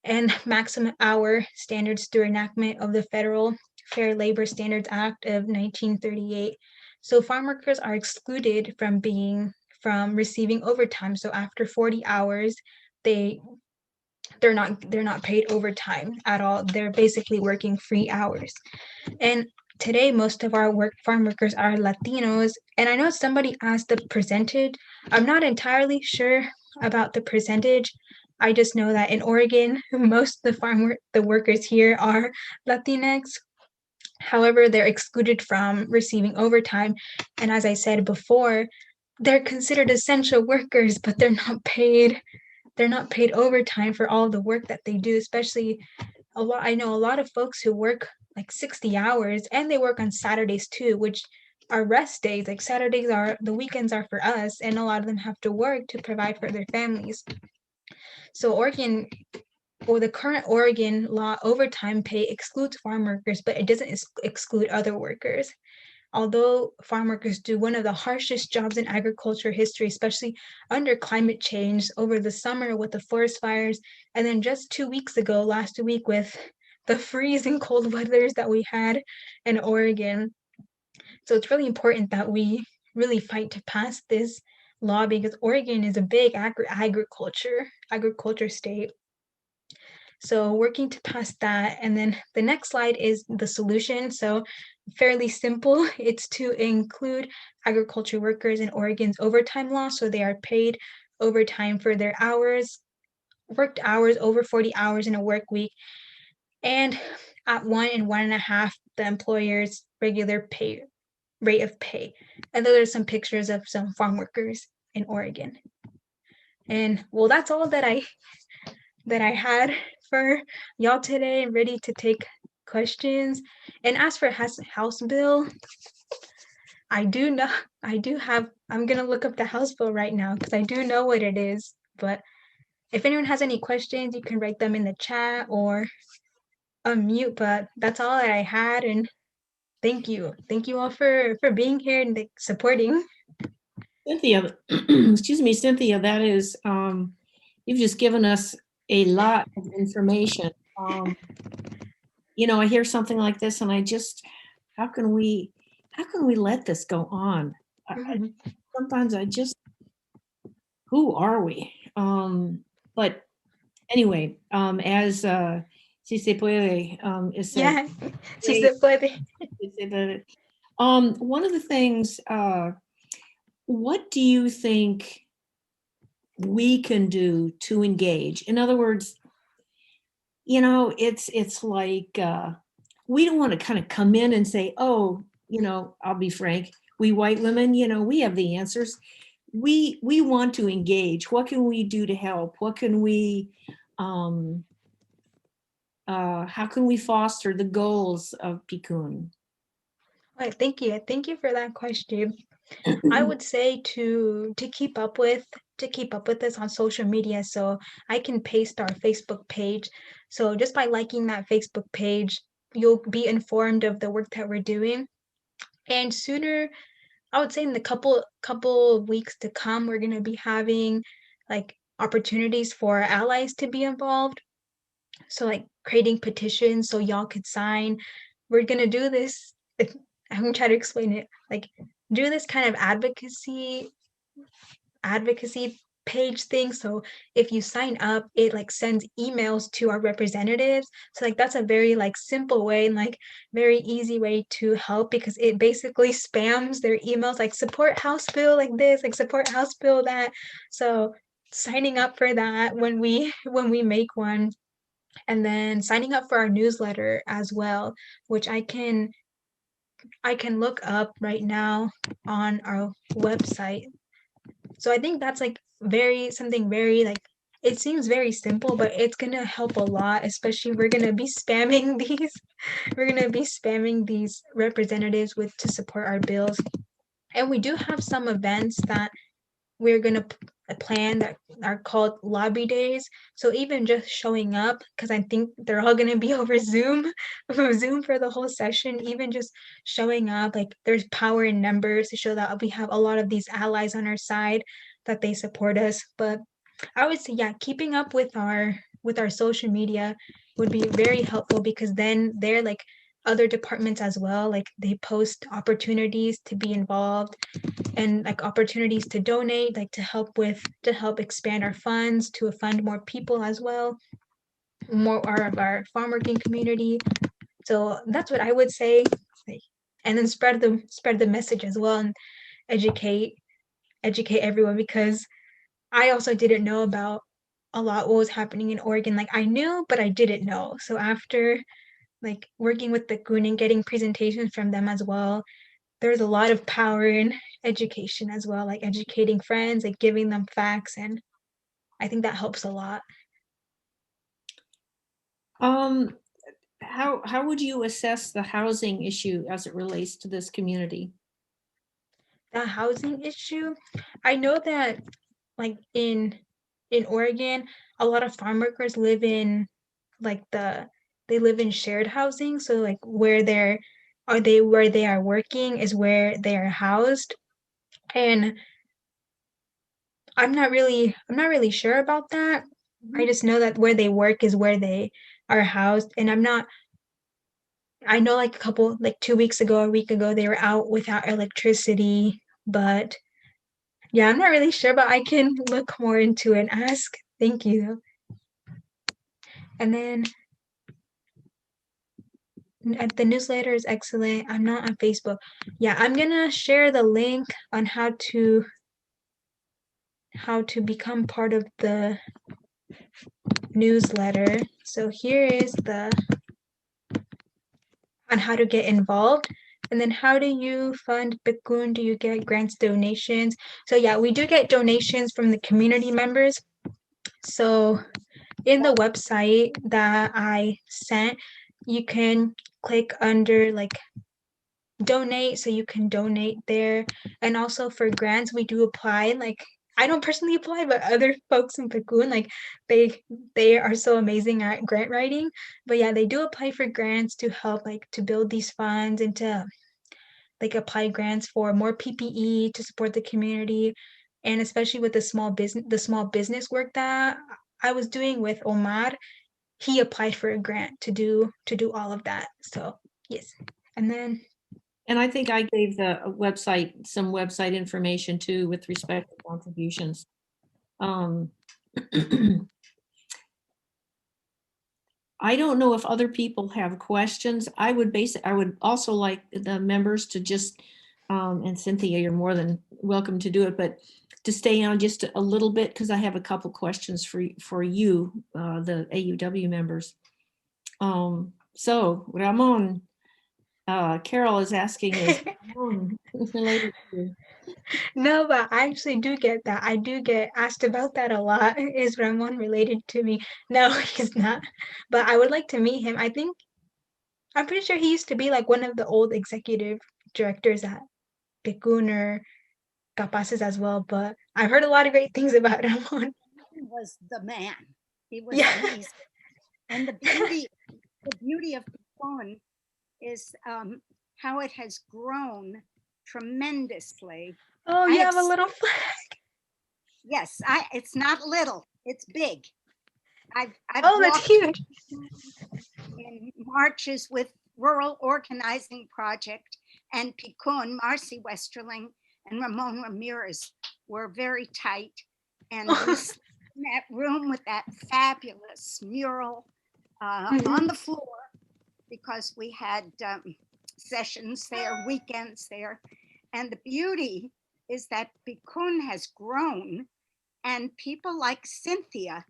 and maximum hour standards through enactment of the Federal Fair Labor Standards Act of 1938. So farm workers are excluded from receiving overtime. So after 40 hours, they're not paid overtime at all. They're basically working free hours. And today, most of our farm workers are Latinos. And I know somebody asked the percentage. I'm not entirely sure about the percentage. I just know that in Oregon, most of the workers here are Latinx. However, they're excluded from receiving overtime. And as I said before, they're considered essential workers, but they're not paid. They're not paid overtime for all the work that they do, especially I know a lot of folks who work like 60 hours and they work on Saturdays too, which are rest days. Like the weekends are for us, and a lot of them have to work to provide for their families. So the current Oregon law, overtime pay excludes farm workers, but it doesn't exclude other workers. Although farm workers do one of the harshest jobs in agriculture history, especially under climate change over the summer with the forest fires, and then just 2 weeks ago, last week, with the freezing cold weathers that we had in Oregon. So it's really important that we really fight to pass this law because Oregon is a big agriculture state. So working to pass that. And then the next slide is the solution. So fairly simple. It's to include agriculture workers in Oregon's overtime law. So they are paid overtime for their worked hours over 40 hours in a work week. And at 1 and 1.5, the employer's regular rate of pay. And then there's some pictures of some farm workers in Oregon. And well, that's all that I had for y'all today. I'm ready to take questions. And as for House bill, I'm gonna look up the House bill right now because I do know what it is. But if anyone has any questions, you can write them in the chat or unmute. But that's all that I had, and thank you all for being here and supporting. Cynthia, excuse me, Cynthia, that is, you've just given us a lot of information. I hear something like this and how can we let this go on? Sometimes who are we? But anyway, as si se puede, is yeah, si se puede. One of the things, what do you think we can do to engage? In other words, it's like we don't want to kind of come in and say, oh, I'll be frank, we white women, we have the answers. We want to engage. What can we do to help? What can we how can we foster the goals of PCUN? Right, thank you for that question. I would say to keep up with this on social media. So I can paste our Facebook page. So just by liking that Facebook page, you'll be informed of the work that we're doing. And sooner, I would say in the couple of weeks to come, we're going to be having like opportunities for allies to be involved. So like creating petitions so y'all could sign. We're going to do this. I'm going to try to explain it. Like do this kind of advocacy page thing. So if you sign up, it like sends emails to our representatives. So like that's a very like simple way and like very easy way to help because it basically spams their emails like support House bill like this, like support House bill that. So signing up for that when we make one, and then signing up for our newsletter as well, which I can look up right now on our website. So I think that's like something very like, it seems very simple, but it's gonna help a lot, especially we're gonna be spamming these representatives to support our bills. And we do have some events that we're gonna a plan that are called lobby days. So even just showing up, because I think they're all going to be over Zoom, for the whole session, even just showing up, like there's power in numbers to show that we have a lot of these allies on our side, that they support us. But I would say, yeah, keeping up with our social media would be very helpful, because then they're like other departments as well, like they post opportunities to be involved, and like opportunities to donate, like to help expand our funds, to fund more people as well, more of our farm working community. So that's what I would say. And then spread the message as well, and educate everyone, because I also didn't know about a lot what was happening in Oregon. Like I knew, but I didn't know. So after like working with the PCUN and getting presentations from them as well, there's a lot of power in education as well, like educating friends, like giving them facts, and I think that helps a lot. Um, how would you assess the housing issue as it relates to this community? The housing issue, I know that like in Oregon, a lot of farm workers live in like they live in shared housing. So like where they are working is where they are housed. And I'm not really sure about that. I just know that where they work is where they are housed. And I know like a couple, like 2 weeks ago, a week ago, they were out without electricity. But yeah, I'm not really sure, but I can look more into it and ask. Thank you. And then the newsletter is excellent. I'm not on Facebook. Yeah, I'm gonna share the link on how to become part of the newsletter. So here is the on how to get involved. And then how do you fund PCUN? Do you get grants, donations? So yeah, we do get donations from the community members. So in the website that I sent, you can click under like donate, so you can donate there. And also for grants, we do apply. Like I don't personally apply, but other folks in PCUN, like they are so amazing at grant writing. But yeah, they do apply for grants to help like to build these funds, and to like apply grants for more PPE to support the community. And especially with the small business work that I was doing with Omar, he applied for a grant to do all of that. So yes. And then And I think I gave the website some website information too with respect to contributions. I don't know if other people have questions. I would also like the members to just, and Cynthia, you're more than welcome to do it, but to stay on just a little bit, because I have a couple questions for you, the AUW members. So Ramon, Carol is asking, is Ramon related to? no, but I actually do get that. I do get asked about that a lot. Is Ramon related to me? No, he's not. But I would like to meet him. I'm pretty sure he used to be like one of the old executive directors at PCUN or Capaces as well. But I've heard a lot of great things about Ramon. He was the man. He was Yeah. amazing. And the beauty of PCUN is how it has grown tremendously. Oh, you have a little flag. Yes, it's not little, it's big. I've Oh, that's huge. in marches with Rural Organizing Project and PCUN. Marcy Westerling and Ramon Ramirez were very tight. And we slept in that room with that fabulous mural on the floor, because we had sessions there, weekends there. And the beauty is that PCUN has grown, and people like Cynthia,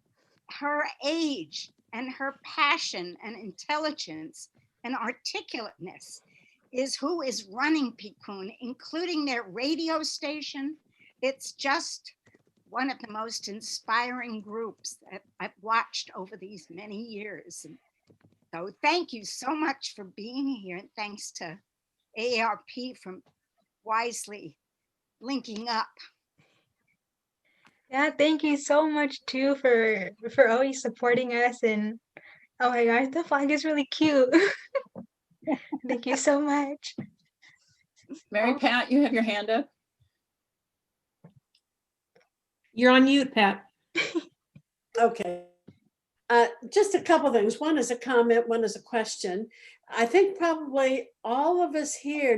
her age and her passion and intelligence and articulateness is who is running PCUN, including their radio station. It's just one of the most inspiring groups that I've watched over these many years. And so thank you so much for being here, and thanks to AARP for wisely linking up. Yeah, thank you so much too for always supporting us. And oh my gosh, the flag is really cute. Thank you so much. Mary Oh. Pat, you have your hand up. You're on mute, Pat. Okay. Just a couple things. One is a comment, one is a question. I think probably all of us here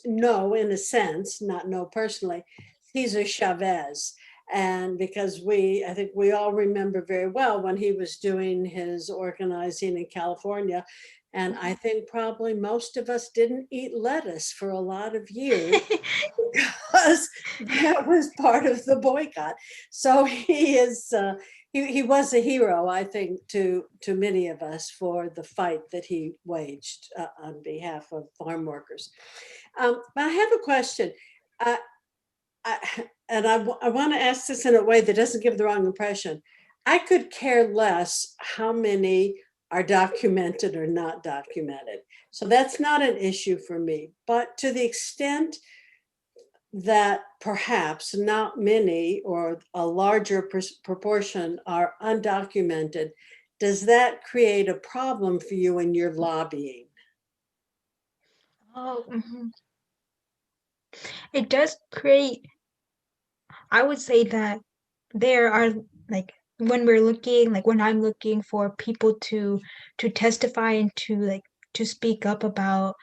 know in a sense, not know personally, Cesar Chavez. And because I think we all remember very well when he was doing his organizing in California. And I think probably most of us didn't eat lettuce for a lot of years because that was part of the boycott. So he was a hero, I think, to many of us for the fight that he waged on behalf of farm workers. But I have a question. I want to ask this in a way that doesn't give the wrong impression. I could care less how many are documented or not documented. So that's not an issue for me. But to the extent that perhaps not many or a larger proportion are undocumented, does that create a problem for you in your lobbying? Oh, it does create, I would say that there are like when I'm looking for people to testify and to speak up about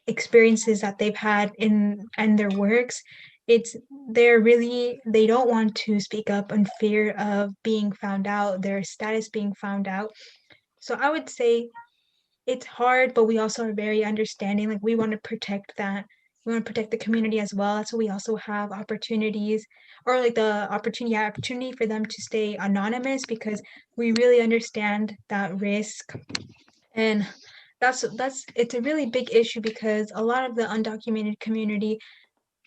experiences that they've had in and their works, they don't want to speak up in fear of being found out, their status being found out. So I would say it's hard, but we also are very understanding. Like we want to protect that. We want to protect the community as well. That's why we also have opportunities or like the opportunity for them to stay anonymous because we really understand that risk. And that's it's a really big issue because a lot of the undocumented community,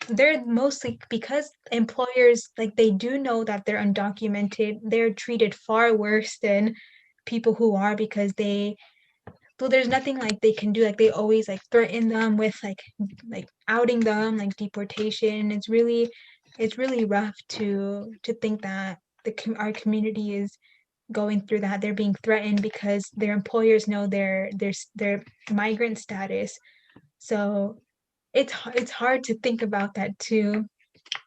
they're mostly because employers, like they do know that they're undocumented, they're treated far worse than people who are because so there's nothing like they can do. Like they always like threaten them with like outing them, like deportation. It's really rough to think that our community is going through that. They're being threatened because their employers know their migrant status. So it's hard to think about that too.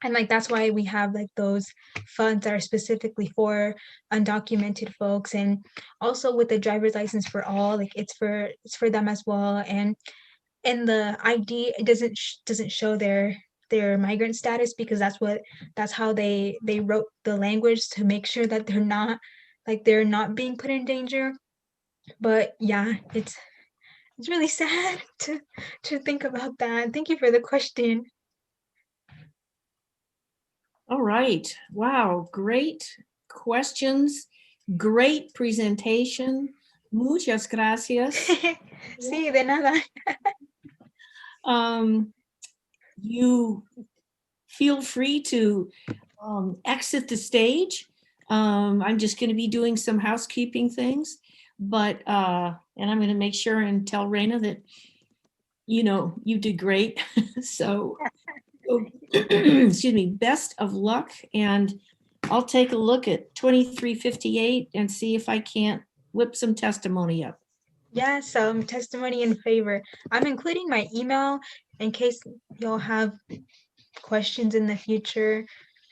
And like that's why we have like those funds that are specifically for undocumented folks, and also with the driver's license for all, like it's for them as well. And the ID, it doesn't show their migrant status because that's how they wrote the language to make sure that they're not being put in danger. But yeah, it's really sad to think about that. Thank you for the question. All right. Wow. Great questions. Great presentation. Muchas gracias. Sí, de nada. You feel free to exit the stage. I'm just going to be doing some housekeeping things, but and I'm going to make sure and tell Raina that you did great. So excuse me, best of luck, and I'll take a look at 2358 and see if I can't whip some testimony up. Yeah, some testimony in favor. I'm including my email in case y'all have questions in the future.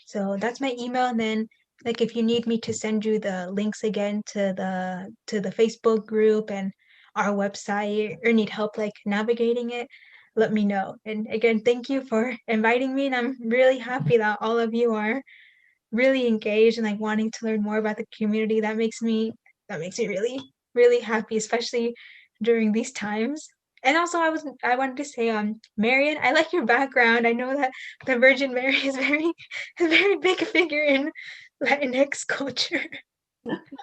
So that's my email. And then like if you need me to send you the links again to the Facebook group and our website, or need help like navigating it, let me know. And again, thank you for inviting me. And I'm really happy that all of you are really engaged and like wanting to learn more about the community. That makes me really, really happy, especially during these times. And also I wanted to say, Marian, I like your background. I know that the Virgin Mary is a very big figure in Latinx culture.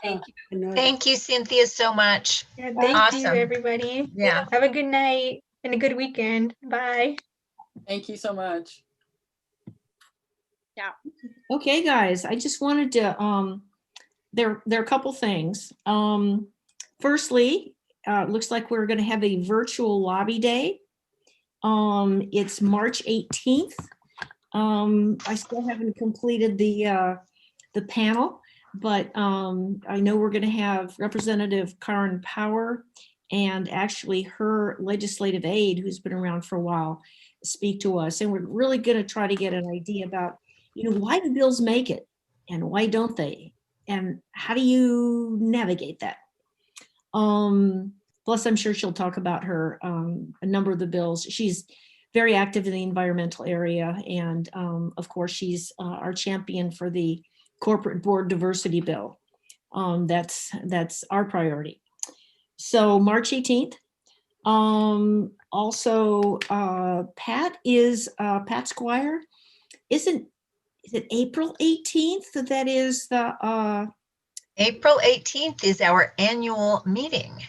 Thank you. I know. Thank you, Cynthia, so much. Yeah, thank you, Awesome. everybody. Yeah. Have a good night and a good weekend. Bye. Thank you so much. Okay, guys, I just wanted to, there are a couple things. Firstly, looks like we're going to have a virtual lobby day. It's March 18th. I still haven't completed the the panel, but I know we're going to have Representative Karen Power and actually her legislative aide, who's been around for a while, speak to us. And we're really going to try to get an idea about, why do bills make it and why don't they? And how do you navigate that? Plus, I'm sure she'll talk about her, a number of the bills. She's very active in the environmental area. And of course, she's our champion for the corporate board diversity bill. That's our priority. So March 18th. Also, Pat Squire. Is it April 18th? That is the April 18th is our annual meeting.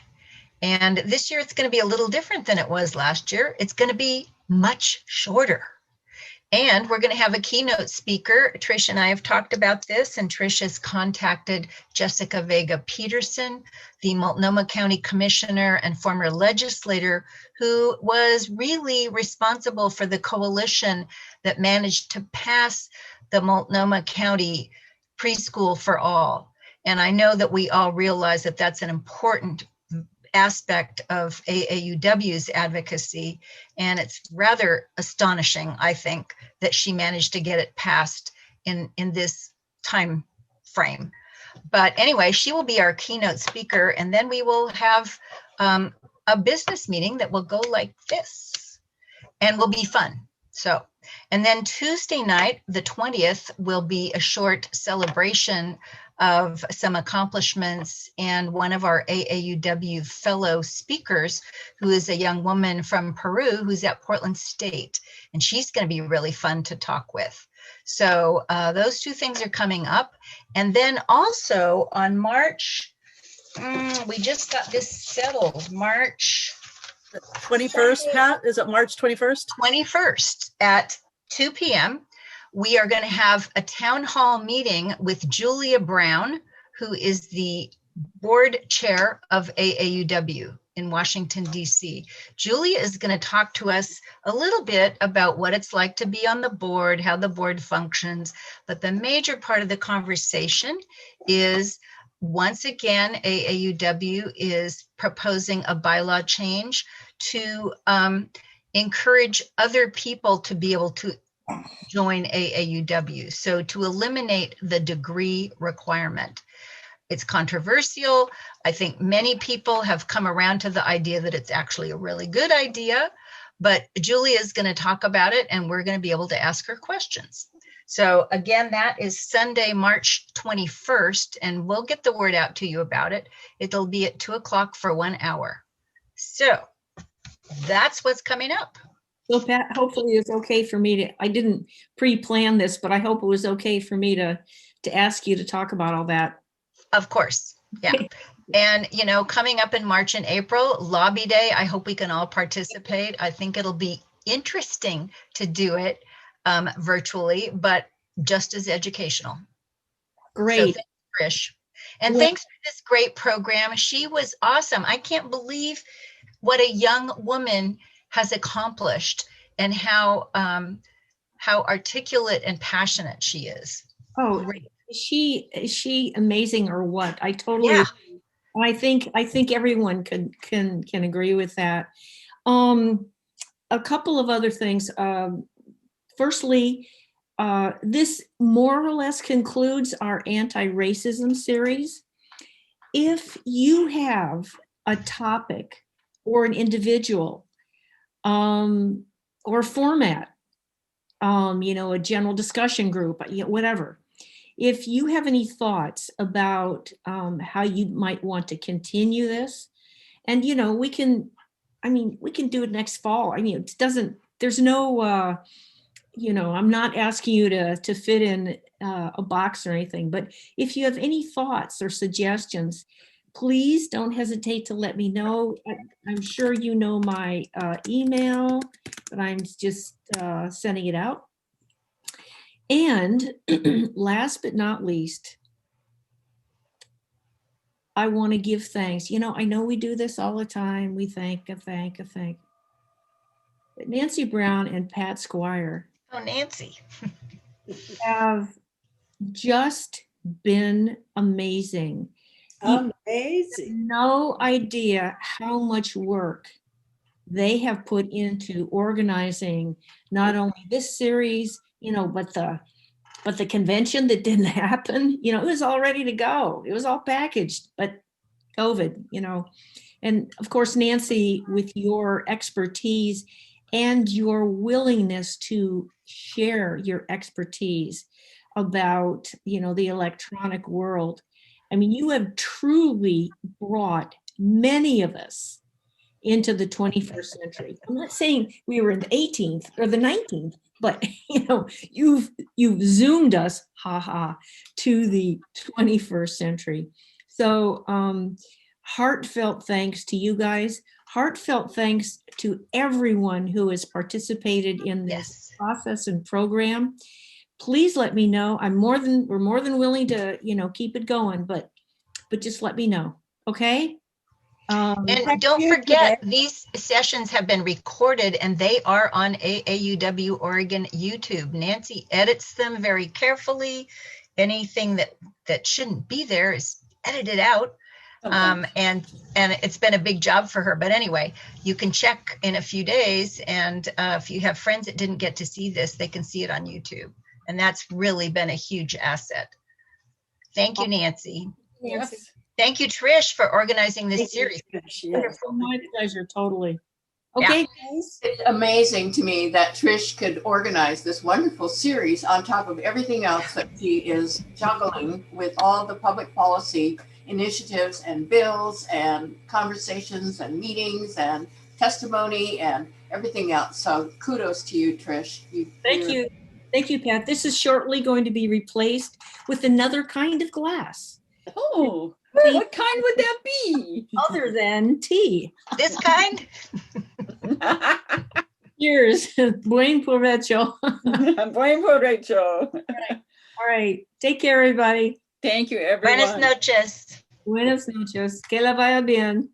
And this year it's going to be a little different than it was last year. It's going to be much shorter. And we're going to have a keynote speaker. Trish and I have talked about this, and Trish has contacted Jessica Vega Peterson, the Multnomah County Commissioner and former legislator, who was really responsible for the coalition that managed to pass the Multnomah County Preschool for All. And I know that we all realize that that's an important aspect of AAUW's advocacy, and it's rather astonishing, I think, that she managed to get it passed in this time frame. But anyway, she will be our keynote speaker, and then we will have a business meeting that will go like this and will be fun. So, and then Tuesday night, the 20th, will be a short celebration of some accomplishments, and one of our AAUW fellow speakers, who is a young woman from Peru who's at Portland State, and she's going to be really fun to talk with. So those two things are coming up. And then also on March, we just got this settled, March 21st, Pat, is it March 21st? 21st at 2 p.m. We are going to have a town hall meeting with Julia Brown, who is the board chair of AAUW in Washington, D.C. Julia is going to talk to us a little bit about what it's like to be on the board, how the board functions. But the major part of the conversation is, once again, AAUW is proposing a bylaw change to encourage other people to be able to join AAUW. So to eliminate the degree requirement. It's controversial. I think many people have come around to the idea that it's actually a really good idea, but Julia is going to talk about it and we're going to be able to ask her questions. So again, that is Sunday, March 21st, and we'll get the word out to you about it. It'll be at 2 o'clock for 1 hour. So that's what's coming up. So Pat, hopefully it's okay for me to, I didn't pre-plan this, but I hope it was okay for me to ask you to talk about all that. Of course, yeah. And, you know, coming up in March and April, Lobby Day, I hope we can all participate. I think it'll be interesting to do it virtually, but just as educational. Great. So thanks, Trish. And thanks for this great program. She was awesome. I can't believe what a young woman has accomplished and how articulate and passionate she is. Oh, Great. is she amazing or what? I totally, Yeah. I think everyone can agree with that. A couple of other things. Firstly, this more or less concludes our anti-racism series. If you have a topic or an individual or format, you know, a general discussion group, you know, whatever. If you have any thoughts about how you might want to continue this, and, you know, we can do it next fall. I mean, it doesn't, there's no, you know, I'm not asking you to fit in a box or anything, but if you have any thoughts or suggestions, please don't hesitate to let me know. I'm sure you know my email, but I'm just sending it out. And last but not least, I want to give thanks. You know, I know we do this all the time. We thank. But Nancy Brown and Pat Squire Oh, Nancy. have just been amazing. You Amazing. no idea how much work they have put into organizing not only this series, but the convention that didn't happen. It was all ready to go. It was all packaged, but COVID, and of course, Nancy, with your expertise and your willingness to share your expertise about, the electronic world. I mean, you have truly brought many of us into the 21st century. I'm not saying we were in the 18th or the 19th, but you've zoomed us, to the 21st century. So heartfelt thanks to you guys. Heartfelt thanks to everyone who has participated in this process and program. Please let me know. We're more than willing to, keep it going, but just let me know. Okay. And don't forget, these sessions have been recorded and they are on AAUW Oregon YouTube. Nancy edits them very carefully. Anything that shouldn't be there is edited out. And it's been a big job for her. But anyway, you can check in a few days. And if you have friends that didn't get to see this, they can see it on YouTube. And that's really been a huge asset. Thank you, Nancy. Yes. Thank you, Trish, for organizing this series. My pleasure, totally. Okay, guys. It's amazing to me that Trish could organize this wonderful series on top of everything else that she is juggling with all the public policy initiatives and bills and conversations and meetings and testimony and everything else. So kudos to you, Trish. Thank you. Thank you, Pat. This is shortly going to be replaced with another kind of glass. Oh, what kind would that be? Other than tea. This kind? Cheers. Buen provecho. Buen provecho. All right. Take care, everybody. Thank you, everyone. Buenas noches. Buenas noches. Que la vaya bien.